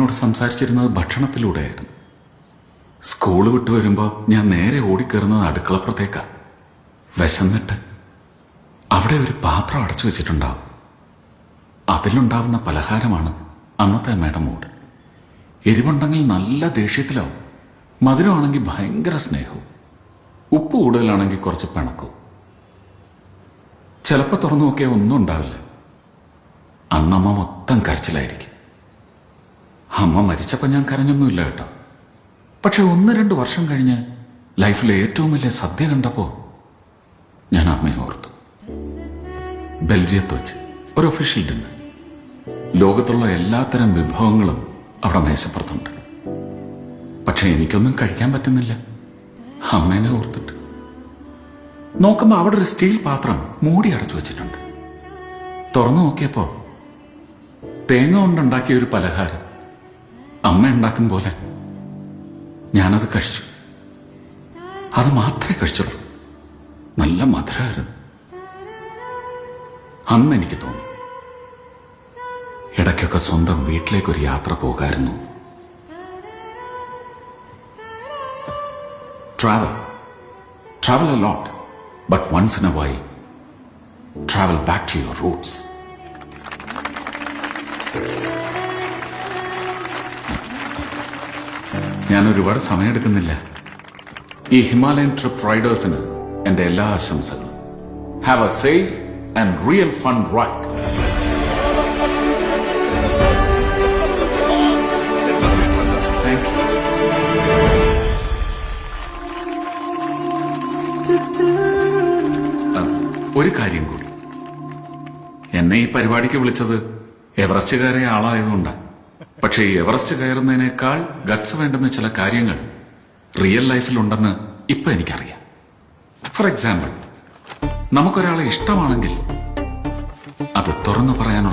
എന്നോട് സംസാരിച്ചിരുന്നത് ഭക്ഷണത്തിലൂടെയായിരുന്നു. സ്കൂൾ വിട്ടു വരുമ്പോൾ ഞാൻ നേരെ ഓടിക്കയറുന്നത് അടുക്കളപ്പുറത്തേക്കാ. വിശന്നിട്ട് അവിടെ ഒരു പാത്രം അടച്ചു വെച്ചിട്ടുണ്ടാവും. അതിലുണ്ടാവുന്ന പലഹാരമാണ് അന്നത്തെ അമ്മയുടെ മൂഡ്. എരിവുണ്ടെങ്കിൽ നല്ല ദേഷ്യത്തിലാവും, മധുരമാണെങ്കിൽ ഭയങ്കര സ്നേഹവും, ഉപ്പ് കൂടുതലാണെങ്കിൽ കുറച്ച് പിണക്കവും. ചിലപ്പോൾ തുറന്നു നോക്കിയാൽ ഒന്നും ഉണ്ടാവില്ല. അന്നമ്മ മൊത്തം കരച്ചിലായിരിക്കും. അമ്മ മരിച്ചപ്പോൾ ഞാൻ കരഞ്ഞൊന്നുമില്ല കേട്ടോ. പക്ഷെ 1-2 വർഷം കഴിഞ്ഞ് ലൈഫിലെ ഏറ്റവും വലിയ സദ്യ കണ്ടപ്പോൾ ഞാൻ അമ്മയെ ഓർത്തു. ബെൽജിയത്ത് വെച്ച് ഒരു ഒഫീഷ്യൽ ഡിന്നർ. ലോകത്തുള്ള എല്ലാത്തരം വിഭവങ്ങളും അവിടെ മേശപ്പുറത്തുണ്ട്. പക്ഷെ എനിക്കൊന്നും കഴിക്കാൻ പറ്റുന്നില്ല അമ്മേനെ ഓർത്തിട്ട്. നോക്കുമ്പോൾ അവിടെ ഒരു സ്റ്റീൽ പാത്രം മൂടി അടച്ചു വെച്ചിട്ടുണ്ട്. തുറന്നു നോക്കിയപ്പോ തേങ്ങ കൊണ്ടുണ്ടാക്കിയ ഒരു പലഹാരം അമ്മ ഉണ്ടാക്കും പോലെ. ഞാനത് കഴിച്ചു. അത് മാത്രമേ കഴിച്ചുള്ളൂ. നല്ല മധുരമായിരുന്നു. അന്ന് എനിക്ക് തോന്നി ഇടയ്ക്കൊക്കെ സ്വന്തം വീട്ടിലേക്കൊരു യാത്ര പോകായിരുന്നു. Travel a lot, but once in a while, travel back to your roots. ഞാൻ ഒരുപാട് സമയമെടുക്കുന്നില്ല. ഈ ഹിമാലയൻ ട്രിപ്പ് റൈഡേഴ്സിന് എന്റെ എല്ലാ ആശംസകളും. Have A safe and real fun ride. ഒരു കാര്യം കൂടി, എന്നെ ഈ പരിപാടിക്ക് വിളിച്ചത് എവറസ്റ്റ് കയറിയ ആളായതുകൊണ്ടാണ്. പക്ഷേ ഈ എവറസ്റ്റ് കയറുന്നതിനേക്കാൾ ഗട്ട്സ് വേണ്ടുന്ന ചില കാര്യങ്ങൾ റിയൽ ലൈഫിലുണ്ടെന്ന് ഇപ്പൊ എനിക്കറിയാം. ഫോർ എക്സാമ്പിൾ, നമുക്കൊരാളെ ഇഷ്ടമാണെങ്കിൽ അത് തുറന്നു പറയാനുള്ള